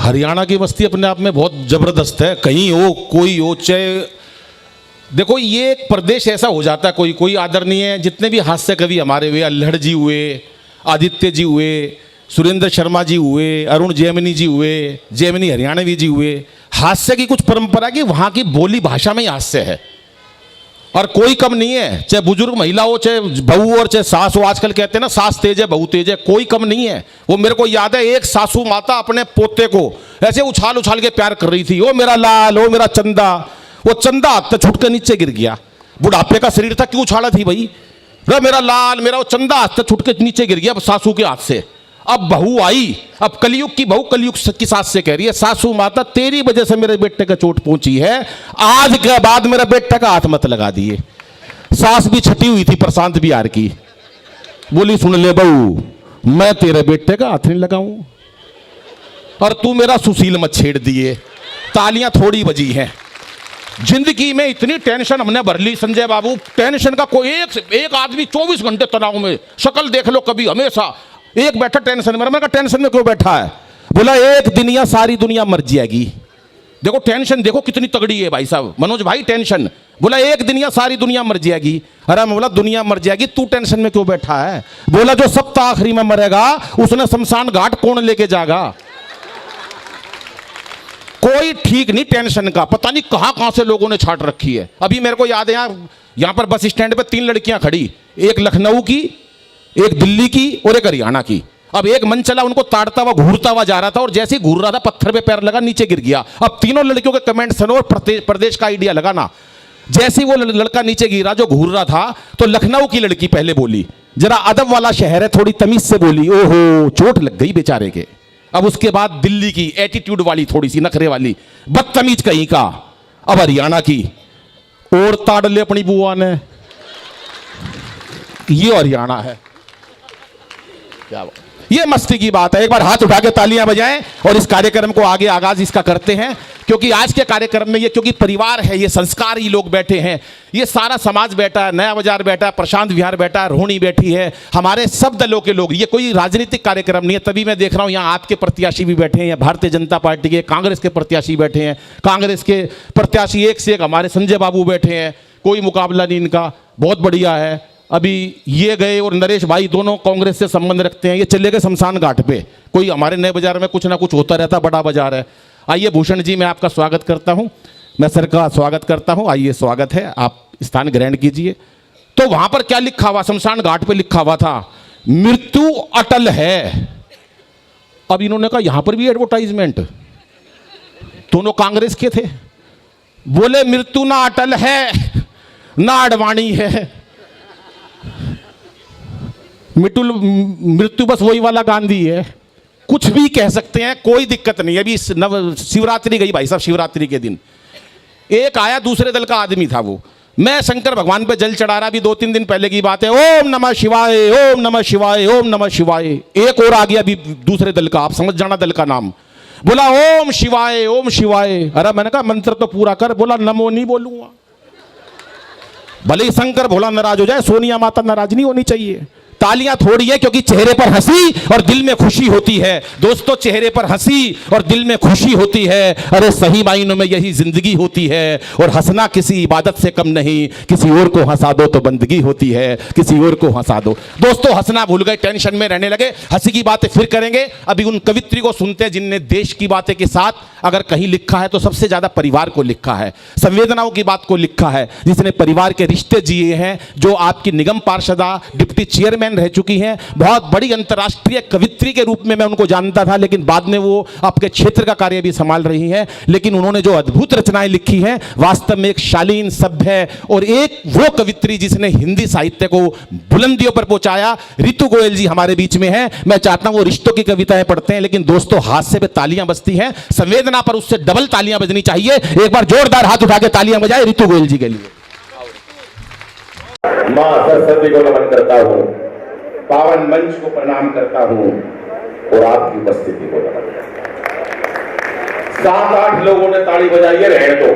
हरियाणा की बस्ती अपने आप में बहुत जबरदस्त है। कहीं हो कोई हो, चाहे देखो ये एक प्रदेश ऐसा हो जाता है, कोई कोई आदरणीय है। जितने भी हास्य कवि हमारे हुए, अल्हड़ जी हुए, आदित्य जी हुए, सुरेंद्र शर्मा जी हुए, अरुण जैमिनी जी हुए, जैमिनी हरियाणवी जी हुए, हास्य की कुछ परंपरा की वहाँ की बोली भाषा में ही हास्य है और कोई कम नहीं है। चाहे बुजुर्ग महिला हो, चाहे बहू और चाहे सास हो। आजकल कहते हैं ना सास तेज है बहू तेज है, कोई कम नहीं है। वो मेरे को याद है, एक सासू माता अपने पोते को ऐसे उछाल उछाल के प्यार कर रही थी, ओ मेरा लाल, ओ मेरा चंदा। वो चंदा हाथ से छूट के नीचे गिर गया। बुढ़ापे का शरीर था, क्यों उछाला थी भाई? मेरा लाल, मेरा वो चंदा हाथ से छूट के नीचे गिर गया सासू के हाथ से। अब बहू आई, अब कलयुग की बहू कलयुग की सास से कह रही है, सासू माता तेरी वजह से मेरे बेटे का चोट पहुंची है, आज के बाद मेरे बेटे का हाथ मत लगा दिए। सास भी छटी हुई थी प्रशांत बिहार की, बोली सुन ले बहू, मैं तेरे बेटे का हाथ नहीं लगाऊं और तू मेरा सुशील मत छेड़ दिए। तालियां थोड़ी बजी हैं। जिंदगी में इतनी टेंशन हमने भर ली संजय बाबू, टेंशन का कोई एक आदमी 24 घंटे तनाव में, शक्ल देख लो कभी, हमेशा एक बैठा टेंशन में। मैं कहा टेंशन में क्यों बैठा है? बोला एक दिन या सारी दुनिया मर जाएगी। देखो टेंशन देखो कितनी तगड़ी है भाई साहब, मनोज भाई टेंशन। बोला एक दिन या सारी दुनिया मर जाएगी। अरे मैं बोला दुनिया मर जाएगी, तू टेंशन में क्यों बैठा है? बोला जो सप्ताह आखिरी में मरेगा उसने शमशान घाट कौन लेके जाएगा? कोई ठीक नहीं टेंशन का, पता नहीं कहां कहां से लोगों ने छाट रखी है। अभी मेरे को याद है यहां पर बस स्टैंड पे 3 लड़कियां खड़ी, एक लखनऊ की, एक दिल्ली की और एक हरियाणा की। अब एक मन चला उनको ताड़ता हुआ घूरता हुआ जा रहा था और जैसे ही घूर रहा था पत्थर पे पैर लगा, नीचे गिर गया। अब तीनों लड़कियों के कमेंट सुनो और प्रदेश का आइडिया लगाना। जैसे ही वो लड़का नीचे गिरा जो घूर रहा था, तो लखनऊ की लड़की पहले बोली, जरा अदब वाला शहर है, थोड़ी तमीज से बोली, ओहो चोट लग गई बेचारे के। अब उसके बाद दिल्ली की एटीट्यूड वाली, थोड़ी सी नखरे वाली, बदतमीज कहीं का। अब हरियाणा की, और ताड़ ले अपनी बुआ ने। ये हरियाणा है क्या? ये मस्ती की बात है। एक बार हाथ उठा के तालियां बजाएं और इस कार्यक्रम को आगे आगाज इसका करते हैं, क्योंकि आज के कार्यक्रम में ये, क्योंकि परिवार है, ये संस्कारी लोग बैठे हैं, ये सारा समाज बैठा है, नया बाजार बैठा है, प्रशांत विहार बैठा है, रोहिणी बैठी है, हमारे सब दलों के लोग। ये कोई राजनीतिक कार्यक्रम नहीं है। तभी मैं देख रहा हूं यहाँ आपके प्रत्याशी भी बैठे हैं, भारतीय जनता पार्टी के, कांग्रेस के प्रत्याशी बैठे हैं, कांग्रेस के प्रत्याशी एक से एक हमारे संजय बाबू बैठे हैं, कोई मुकाबला नहीं इनका, बहुत बढ़िया है। अभी ये गए और नरेश भाई दोनों कांग्रेस से संबंध रखते हैं, ये चले गए शमशान घाट पे। कोई हमारे नए बाजार में कुछ ना कुछ होता रहता, बड़ा बाजार है। आइए भूषण जी, मैं आपका स्वागत करता हूं, मैं सर का स्वागत करता हूं। आइए स्वागत है, आप स्थान ग्रहण कीजिए। तो वहां पर क्या लिखा हुआ? शमशान घाट पे लिखा हुआ था, मृत्यु अटल है। अब इन्होंने कहा यहां पर भी एडवर्टाइजमेंट, दोनों कांग्रेस के थे, बोले मृत्यु ना अटल है ना अडवाणी है, मृत्यु बस वही वाला गांधी है। कुछ भी कह सकते हैं, कोई दिक्कत नहीं। अभी शिवरात्रि गई भाई साहब, शिवरात्रि के दिन एक आया दूसरे दल का आदमी था, वो मैं शंकर भगवान पे जल चढ़ा रहा, अभी 2-3 दिन पहले की बात है, ओम नमः शिवाय, ओम नमः शिवाय, ओम नमः शिवाय। एक और आ गया अभी दूसरे दल का, आप समझ जाना दल का नाम, बोला ओम शिवाय, ओम शिवाय। अरे मैंने कहा मंत्र तो पूरा कर। बोला नमो नहीं बोलूंगा। भले ही शंकर भोला नाराज हो जाए, सोनिया माता नाराज नहीं होनी चाहिए। तालियां थोड़ी है क्योंकि चेहरे पर हंसी और दिल में खुशी होती है। दोस्तों चेहरे पर हंसी और दिल में खुशी होती है। अरे सही मायनों में यही जिंदगी होती है। और हंसना किसी इबादत से कम नहीं, किसी और को हंसा दो तो बंदगी होती है, किसी और को हंसा दो। दोस्तों हंसना भूल गए, टेंशन में रहने लगे। हंसी की बातें फिर करेंगे। अभी उन कवित्री को सुनते हैं जिनने देश की बातें के साथ अगर कहीं लिखा है तो सबसे ज्यादा परिवार को लिखा है, संवेदनाओं की बात को लिखा है, जिसने परिवार के रिश्ते जिए हैं, जो आपकी निगम पार्षदा, डिप्टी चेयरमैन रह चुकी हैं। बहुत बड़ी अंतर्राष्ट्रीय कवित्री के रूप में मैं उनको जानता था, लेकिन बाद में वो आपके क्षेत्र का कार्य भी संभाल रही हैं। लेकिन उन्होंने जो अद्भुत रचनाएं लिखी हैं, वास्तव में एक शालीन, सभ्य और एक वो कवित्री जिसने हिंदी साहित्य को बुलंदियों पर पहुंचाया। रितु गोयल जी हमारे बीच में हैं। मैं चाहता हूं वो रिश्तों की कविताएं पढ़ते हैं, लेकिन दोस्तों हास्य पे तालियां बजती हैं, संवेदना पर उससे डबल तालियां बजनी चाहिए। एक बार जोरदार हाथ उठा के तालियां बजाए रितु गोयल जी के लिए। मां सरस्वती को नमन करता हूं, पावन मंच को प्रणाम करता हूं और आपकी उपस्थिति को नमन करता हूं। 7-8 लोगों ने ताली बजाई है, रहने दो,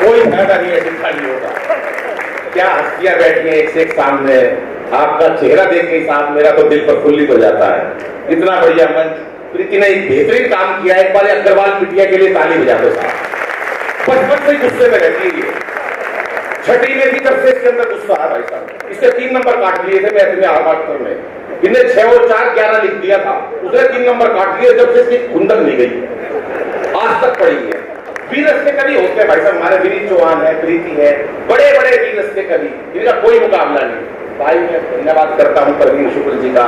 कोई फायदा नहीं है, चिंता नहीं होगा। क्या हस्तियां बैठी हैं एक से एक सामने, आपका चेहरा देख के साथ मेरा तो दिल प्रफुल्लित हो जाता है। इतना बढ़िया मंच। प्रीति ने एक बेहतरीन काम किया। एक बार अग्रवाल पिटिया के लिए ताली बजा दो साहब। बचपन से गुस्से में रहती है ये। छठी में भी जब से इसके अंदर गुस्सा है भाई साहब। इसके 3 नंबर काट लिए थे मैथ में आठ में। इन्हें 6 और 4 11 लिख दिया था, उसने 3 नंबर काट लिए। जब से इसकी खुंदक नहीं गई, आज तक पड़ी है। वीर रस के कवि होते हैं भाई साहब हमारे। विनीत चौहान है, प्रीति है, बड़े बड़े वीर रस के कवि, इनका कोई मुकाबला नहीं। भाई मैं धन्यवाद करता हूं परवीन शुक्ल जी का,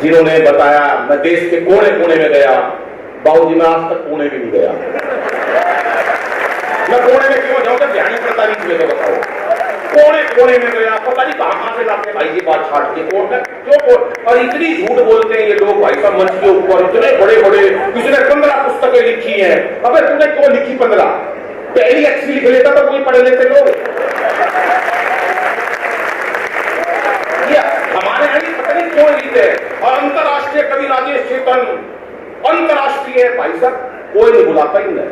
जिन्होंने बताया। मैं देश के कोने कोने में गया, बाबूजी मैं आज तक पुणे भी नहीं गया। मैं कोने में क्यों जाऊं जब ध्यान पड़ता नहीं मुझे, तो बताओ। कोने कोने में गया, पता नहीं कहां से लाते भाई ये बात छाट के कोण में क्यों। और इतनी झूठ बोलते हैं ये लोग भाई साहब मंच के ऊपर, इतने बड़े बड़े। किसी ने 15 पुस्तकें लिखी हैं। अबे तूने क्यों लिखी 15? पहली अच्छी लिख लेता तो कोई पढ़ लेते लोग। ये हमारे यहाँ पता नहीं क्यों लिखते। और अंतरराष्ट्रीय कवि राजेश चेतन, अंतरराष्ट्रीय भाई साहब कोई नहीं बुलाता ही नहीं।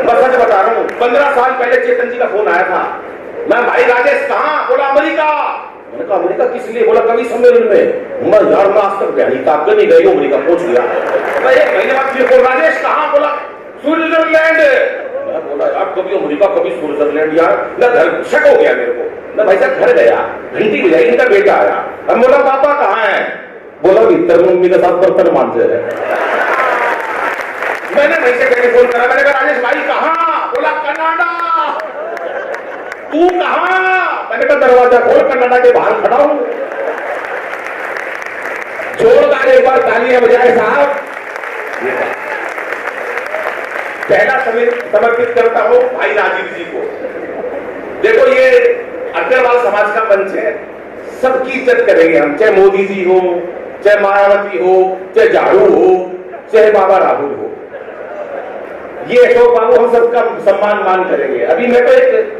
मैं सच बता रहा हूँ, 15 साल पहले चेतन जी का फोन आया था। मैं भाई राजेश कहाँ? बोला अमेरिका। मैंने कहा अमेरिका किस लिए? बोला कवि सम्मेलन में। मैं यार मैं आज तक बयानी ताक नहीं गई, अमेरिका पहुंच गया। मैं 1 महीने बाद फिर बोल राजेश कहाँ? बोला स्विट्जरलैंड। मैं बोला यार कभी अमेरिका कभी स्विट्जरलैंड। यार मैं घर शक हो गया मेरे को। मैं भाई साहब घर गया, घंटी बजाई, इनका बेटा आया। हम बोला पापा कहाँ है? बोला भीतर मम्मी के साथ बर्तन मांझे है। मैंने भाई से टेलीफोन करा, मैंने कहा राजेश भाई कहाँ? बोला कनाडा। तू कहाँ? मैंने कहा दरवाजा खोल, कनाडा के बाहर खड़ा हूं। जोरदार एक बार तालियां बजाए साहब। पहला समर्पित करता हूं भाई राजीव जी को। देखो ये अग्रवाल समाज का मंच है, सबकी इज्जत करेंगे हम, चाहे मोदी जी हो, चाहे मायावती हो, चाहे झाड़ू हो, चाहे बाबा राहुल हो। ये अशोक बाबू हम सबका सम्मान मान करेंगे। अभी मैं तो एक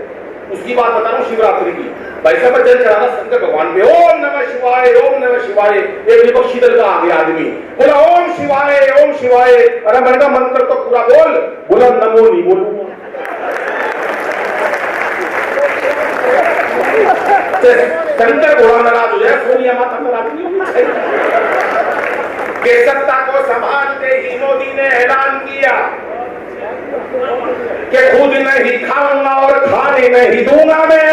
उसकी बात बता रहा हूँ शिवरात्रि की। भाई साहब जल चढ़ाना शंकर भगवान पे, ओम नमः शिवाय, ओम नमः शिवाय। एक विपक्षी दल का आ गया आदमी, बोला ओम शिवाय, ओम शिवाय। अरे मैंने कहा मंत्र तो पूरा बोल। बोला नमो नहीं बोलूंगा। शंकर घोड़ा नाराज हो जाए, सोनिया माता नाराज नहीं होनी चाहिए। कि सत्ता को संभालते ही मोदी ने ऐलान किया कि खुद नहीं खाऊंगा और खाने नहीं दूंगा मैं।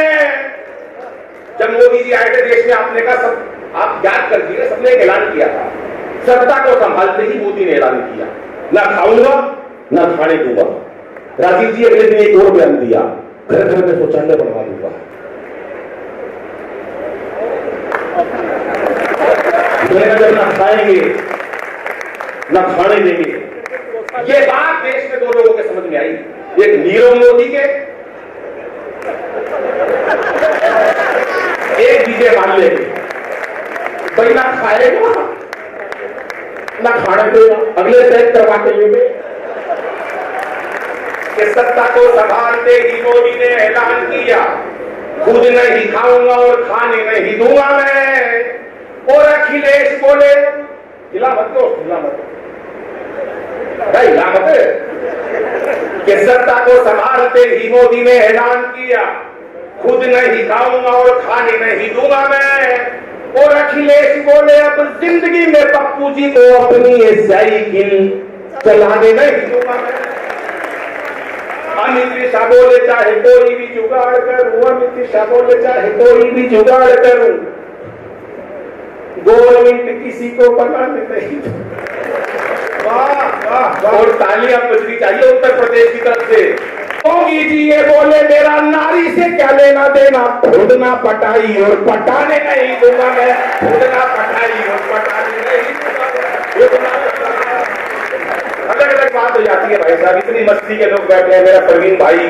जब मोदी जी आए थे देश में, आपने कहा सब आप याद कर दिए, सबने एक ऐलान किया था। सत्ता को संभालते ही मोदी ने ऐलान किया, ना खाऊंगा ना खाने दूंगा। राजीव जी अगले दिन एक और बयान दिया, घर घर में शौचालय बनवा दूंगा। जब ना खाएंगे ना खाने देंगे। ये बात देश में 2 लोगों के समझ में आई, एक नीरव मोदी के, एक विजय माल्या के। भाई ना खाएगा ना खाने देगा, अगले तय करवा के लिए। कि सत्ता को संभालते ही मोदी ने ऐलान किया, खुद नहीं खाऊंगा और खाने नहीं दूंगा मैं। और अखिलेश बोले हिला मत दो, हिला मत हिला मत। कि सत्ता को संभालते ही मोदी ने ऐलान किया, खुद नहीं खाऊंगा और खाने नहीं दूंगा मैं। और अखिलेश बोले अब जिंदगी में पप्पू जी को अपनी ये साइकिल चलाने नहीं दूंगा मैं। अमित शाह बोले चाहे कोई भी जुगाड़ करूं, अमित शाह बोले चाहे कोई भी जुगाड़ करूं, गवर्नमेंट किसी को बनाने नहीं। वाह वाह, और तालियां बजनी चाहिए उत्तर प्रदेश की तरफ से। योगी जी ये बोले मेरा नारी से क्या लेना देना, खुद ना पटाई और पटाने नहीं दूंगा मैं, खुद ना पटाई और पटाने नहीं दूंगा। अलग अलग बात हो जाती है भाई साहब, इतनी मस्ती के लोग बैठे हैं। मेरा परवीन भाई,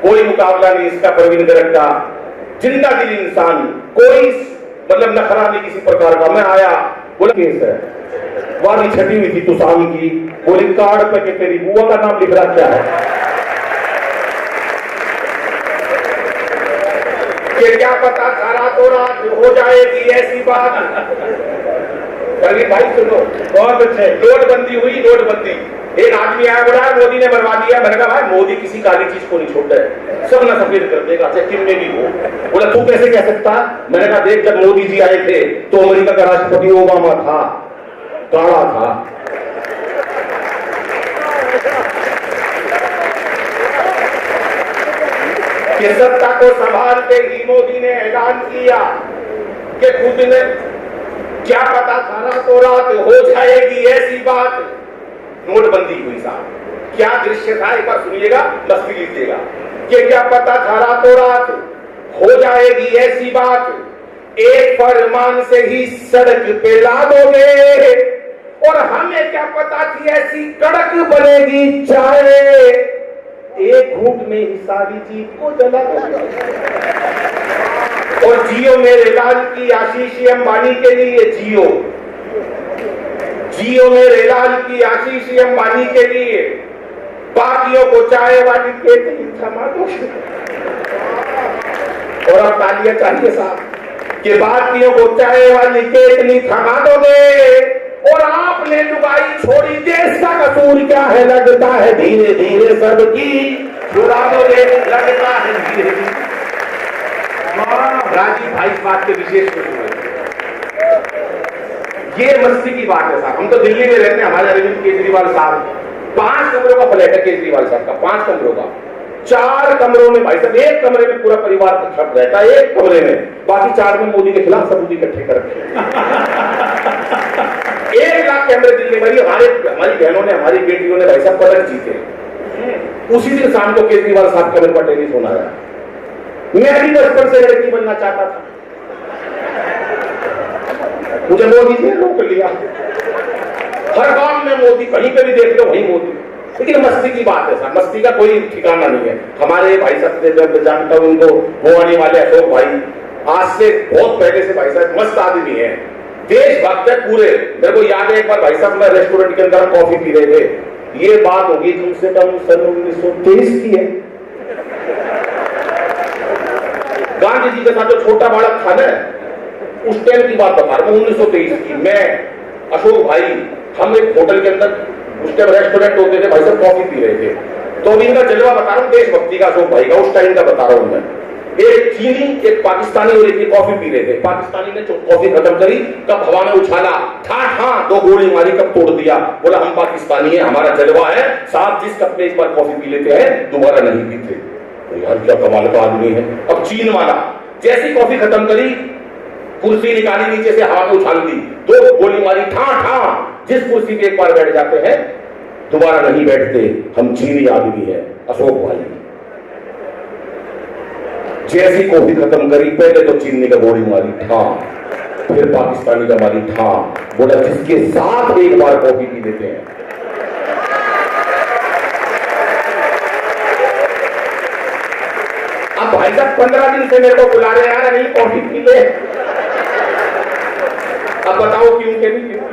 कोई मुकाबला नहीं इसका परवीन गर्ग का, जिंदा दिल इंसान, कोई मतलब नखरा नहीं किसी प्रकार का। मैं आया, बोला केस है, वाली छटी हुई थी तुसाम की, बोली कार्ड पे के तेरी बुआ का नाम लिख रहा क्या है। ये क्या पता था रातों रात हो जाएगी ऐसी बात। परवीन भाई सुनो, बहुत अच्छे। नोटबंदी हुई, नोटबंदी, एक आदमी आया बोला मोदी ने बनवा दिया। मैंने कहा भाई मोदी किसी काली चीज को नहीं छोड़ता है, सब ना सफेद कर देगा, चाहे कितने भी हो। बोला तू कैसे कह सकता? मैंने कहा देख जब मोदी जी आए थे तो अमेरिका का राष्ट्रपति ओबामा था, काला था। कि सत्ता को संभालते ही मोदी ने ऐलान किया कि खुद ने क्या पता था रातों रात हो जाएगी ऐसी बात। नोटबंदी हुई साहब, क्या दृश्य था एक बार सुनिएगा, मस्ती लीजिएगा। कि क्या पता था रातों रात हो जाएगी ऐसी बात, एक फरमान से ही सड़क पे ला दोगे, और हमें क्या पता थी ऐसी कड़क बनेगी चाय, एक घूंट में ही सारी जीत को जला दोगे। और जियो मेरे लाल की आशीष अंबानी के लिए, जियो मेरे लाल की आशीष अंबानी के लिए, बाकियों को चाय वाली केतली थमा दो। और अब तालियां चाहिए साहब कि बाकियों को चाय वाली केतली थमा दोगे, और आपने लुगाई छोड़ी, देश का कसूर क्या है, लगता है धीरे धीरे सबकी छुड़ा दोगे, लगता है धीरे धीरे। राजीव भाई इस बात के विशेष खुश हुए। ये मस्ती की बात है साहब। हम तो दिल्ली में रहते हैं, हमारे अरविंद केजरीवाल साहब 5 कमरों का फ्लैट है केजरीवाल साहब का, 5 कमरों का। 4 कमरों में भाई साहब, एक कमरे में पूरा परिवार छप रहता है, एक कमरे में, बाकी 4 में मोदी के खिलाफ सबूत इकट्ठे कर रखे। 1 लाख कैमरे दिल्ली में, हमारी बहनों ने, हमारी बेटियों ने भाई साहब पदक जीते। उसी दिन शाम को केजरीवाल साहब का मेरे को टेलीफोन आया। मैं भी बचपन से लड़की बनना चाहता था, मुझे मोदी ने रोक लिया। हर काम में मोदी, कहीं पे भी देख लो वहीं मोदी। लेकिन मस्ती की बात है साहब, मस्ती का कोई ठिकाना नहीं है। हमारे भाई साहब से जानता हूं उनको, भोवानी वाले अशोक भाई, आज से बहुत पहले से भाई साहब मस्त आदमी है, देशभक्त है पूरे। मेरे को याद है एक बार भाई साहब मैं रेस्टोरेंट के अंदर कॉफी पी रहे थे, ये बात होगी तुमसे कम सन 1923 की है। गांधी जी के साथ जो छोटा बालक था ना, उस टाइम की बात बता रहा हूं, 1923 की। मैं, अशोक भाई, हम एक होटल के अंदर, उस टाइम रेस्टोरेंट होते थे भाई साहब, कॉफी पी रहे थे। तो अभी इनका जलवा बता रहा हूं, देशभक्ति का अशोक भाई का, उस टाइम का बता रहा हूं मैं। एक चीनी, एक पाकिस्तानी और एक कॉफी पी रहे थे। पाकिस्तानी ने कॉफी खत्म करी, कब हवा में उछाला, ठा 2 गोली मारी, कब तोड़ दिया, बोला हम पाकिस्तानी है, हमारा जलवा है साहब, जिस कप में एक बार कॉफी पी लेते हैं दोबारा नहीं पीते। यार क्या कमाल का आदमी है। अब चीन वाला जैसी कॉफी खत्म करी, कुर्सी निकाली, नीचे से हवा में उछाल दी, 2 गोली मारी, ठा, जिस कुर्सी पे एक बार बैठ जाते हैं दोबारा नहीं बैठते, हम चीनी आदमी है अशोक भाई। जैसी कॉफी खत्म करी, पहले तो चीनी का गोली मारी, ठा, फिर पाकिस्तानी का मारी, ठा, बोला जिसके साथ एक बार कॉफी पी लेते हैं। अब भाई साहब 15 दिन से मेरे को बुला रहे हैं, नहीं कॉफी पी ले। अब बताओ क्यों के नहीं क्यों?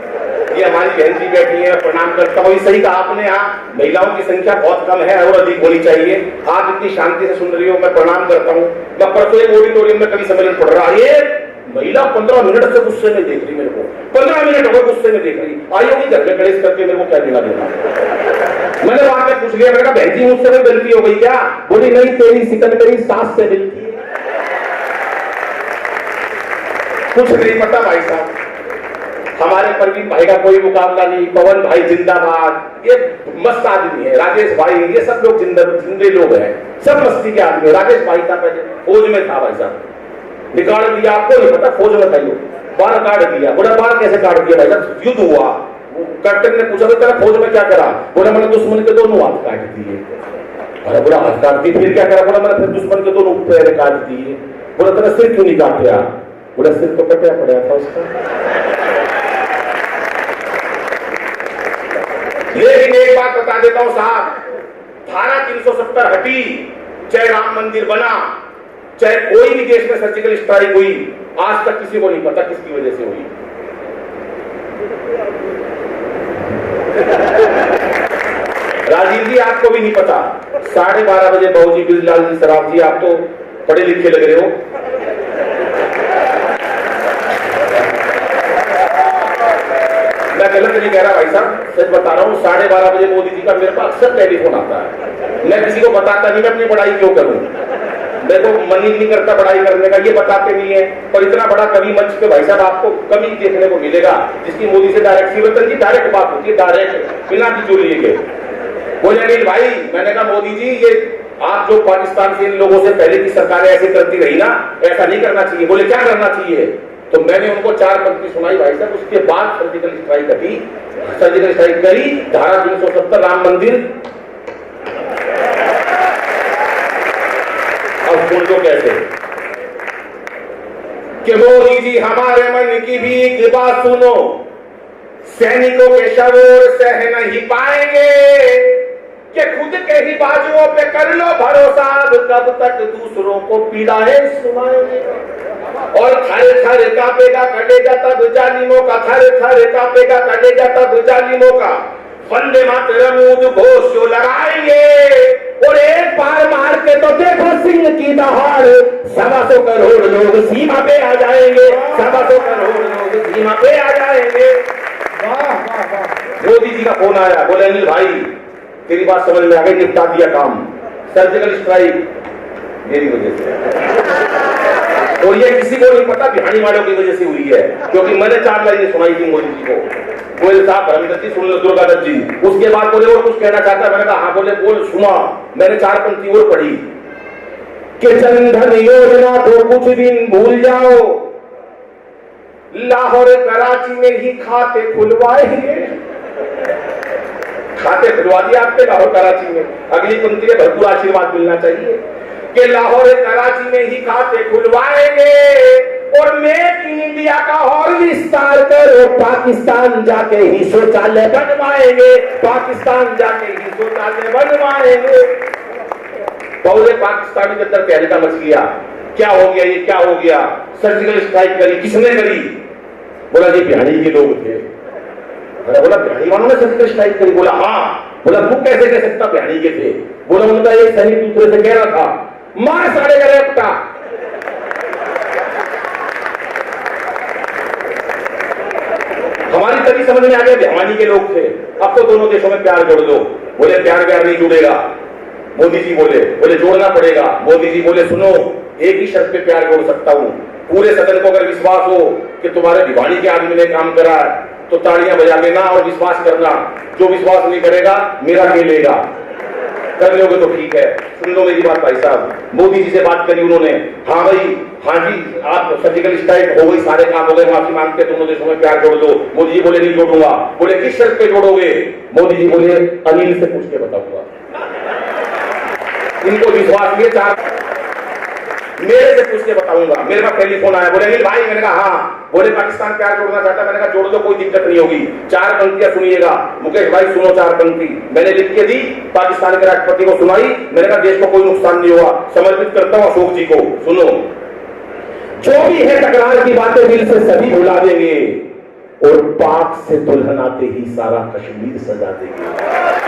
ये हमारी बहन जी बैठी है, प्रणाम करता हूँ। सही कहा आपने, आप महिलाओं की संख्या बहुत कम है और अधिक होनी चाहिए। आप इतनी शांति से सुन रही हो, मैं प्रणाम करता हूँ। मैं परसों एक ऑडिटोरियम में कभी सम्मेलन पढ़ रहा, ये महिला 15 मिनट से गुस्से में देख रही मेरे को, 15 मिनट हो गए गुस्से में देख रही। आई होगी घर में कलेश करके, मेरे को क्या देना देना। मैंने वहां पे पूछ लिया, मैंने कहा बहन जी मुझसे कोई गलती हो गई क्या? बोली नहीं, तेरी शिकन मेरी सास से मिलती है। कुछ नहीं पता भाई साहब, हमारे परवीन भाई का कोई मुकाबला नहीं, पवन भाई जिंदाबाद, ये मस्त आदमी है, राजेश भाई, ये सब लोग जिंदे लोग हैं, सब मस्ती के आदमी है। राजेश भाई था पहले फौज में था भाई साहब, निकाल दिया, आपको नहीं पता, फौज में था, बाल काट दिया। बोला बाल कैसे काट दिया भाई साहब? युद्ध हुआ, कैप्टन ने पूछा तेरा फौज में क्या करा? बोला मैंने दुश्मन के दोनों हाथ काट दिए। अरे बोला हाथ काट दिए, फिर क्या करा? बोला मैंने फिर दुश्मन के दोनों पैर काट दिए। बोला तेरा सिर क्यों नहीं काटा? बोला सिर तो कटा पड़ा था उसका। लेकिन एक बात बता देता हूं साहब, धारा 370 हटी, चाहे राम मंदिर बना, चाहे कोई भी देश में सर्जिकल स्ट्राइक हुई, आज तक किसी को नहीं पता किसकी वजह से हुई। राजीव जी आपको भी नहीं पता, 12:30 बजे बाबूजी बिरलाल जी सराफ जी, आप तो पढ़े लिखे लग रहे हो। मैं गलत नहीं कह रहा भाई साहब, सच बता रहा हूँ। 12:30 बजे मोदी जी का मेरे पास अक्सर टेलीफोन आता है। मैं किसी को बताता नहीं, मैं अपनी पढ़ाई क्यों करूं। मेरे को मन ही नहीं करता पढ़ाई करने का, ये बताते नहीं है। और इतना बड़ा कवि मंच पे भाई साहब आपको कभी देखने को मिलेगा जिसकी मोदी से डायरेक्ट, शिवरतन जी डायरेक्ट बात होती है, डायरेक्ट बिना किसी लिए के। बोले अनिल भाई, मैंने कहा मोदी जी ये आप जो पाकिस्तान से इन लोगों से पहले की सरकारें ऐसे करती रही ना, ऐसा नहीं करना चाहिए। बोले क्या करना चाहिए? तो मैंने उनको 4 पंक्ति सुनाई भाई साहब। उसके बाद सर्जिकल स्ट्राइक करी, धारा 370 राम मंदिर। अब बोल दो कैसे कि मोदी जी हमारे मन की भी एक बात सुनो, सैनिकों के शव सह नहीं पाएंगे कि खुद के ही बाजुओं पे कर लो भरोसा, कब तक दूसरों को पीड़ाएं सुनाएंगे। और थारे थारे कांपेगा कटेगा तब जालिमों का, थारे थारे कांपेगा कटेगा तब जालिमों का, वंदे मातरम उद्घोष जो लगाएंगे। और एक बार मार के तो देखो सिंह की दहाड़, 125 करोड़ लोग सीमा पे आ जाएंगे, 125 करोड़ लोग सीमा पे आ जाएंगे। मोदी जी का फोन आया, बोले अनिल भाई तेरी बात समझ में आ गई, निपटा दिया काम। सर्जिकल स्ट्राइक मेरी वजह से, और ये किसी को नहीं पता, बिहारी वालों की वजह से हुई है, क्योंकि मैंने 4 लाइनें सुनाई थी मोदी जी को। गोयल साहब धर्मदत्त जी सुन लो, दुर्गा दत्त जी। उसके बाद बोले और कुछ कहना चाहता, मैंने कहा हाँ। बोले बोल सुना। मैंने 4 पंक्ति और पढ़ी कि जन धन योजना को कुछ दिन भूल जाओ, लाहौर कराची में ही खाते खुलवाएंगे। खाते खुलवा दिया आपके लाहौर कराची में। अगली पंक्ति में भरपूर आशीर्वाद मिलना चाहिए कि लाहौर कराची में ही खाते खुलवाएंगे, और मेक इन इंडिया का और विस्तार करो, पाकिस्तान जाके ही शौचालय बनवाएंगे, पाकिस्तान जाके ही शौचालय बनवाएंगे। पहले पाकिस्तानी के अंदर तहलका मच गया, क्या हो गया, ये क्या हो गया? सर्जिकल स्ट्राइक करी, किसने करी? बोला जी बिहारी के लोग थे। बोला बिहारी वालों ने सर्जिकल स्ट्राइक करी? बोला हाँ। बोला तू कैसे कह सकता बिहारी के थे? बोला उनका एक सैनिक दूसरे से कह रहा था मार सारे गले अपना। हमारी तभी समझ में आ गया भिवानी के लोग थे। अब तो दोनों देशों में प्यार जोड़ दो। बोले प्यार नहीं जुड़ेगा। मोदी जी बोले जोड़ना पड़ेगा। मोदी जी बोले सुनो, एक ही शर्त पे प्यार जोड़ सकता हूं, पूरे सदन को अगर विश्वास हो कि तुम्हारे भिवानी के आदमी ने काम करा तो तालियां बजा लेना और विश्वास करना। जो विश्वास नहीं करेगा मेरा खेलेगा। कर लोगे तो ठीक है। सुन लो मेरी बात भाई साहब। मोदी जी से बात करी उन्होंने, हाँ भाई हाँ जी आप सर्जिकल स्ट्राइक हो गई, सारे काम हो गए, माफी मांगते दोनों देशों में प्यार जोड़ दो। मोदी जी बोले नहीं जोड़ूंगा। बोले किस शर्त पे जोड़ोगे? मोदी जी बोले अनिल से पूछ के बताऊंगा। इनको विश्वास नहीं, 4 मेरे से पूछ के बताऊंगा। मेरे पास टेलीफोन आया, बोले अनिल भाई। मैंने कहा हाँ। बोले पाकिस्तान प्यार जोड़ना चाहता। मैंने कहा जोड़ दो, कोई दिक्कत नहीं होगी। 4 पंक्तियां सुनिएगा मुकेश भाई, सुनो 4 पंक्ति मैंने लिख के दी, पाकिस्तान के राष्ट्रपति को सुनाई। मैंने कहा देश को कोई नुकसान नहीं हुआ, समर्पित करता हूं अशोक जी को। सुनो, जो भी है तकरार की बातें दिल से सभी भुला देंगे, और पाक से दुल्हन आते ही सारा कश्मीर सजा देंगे।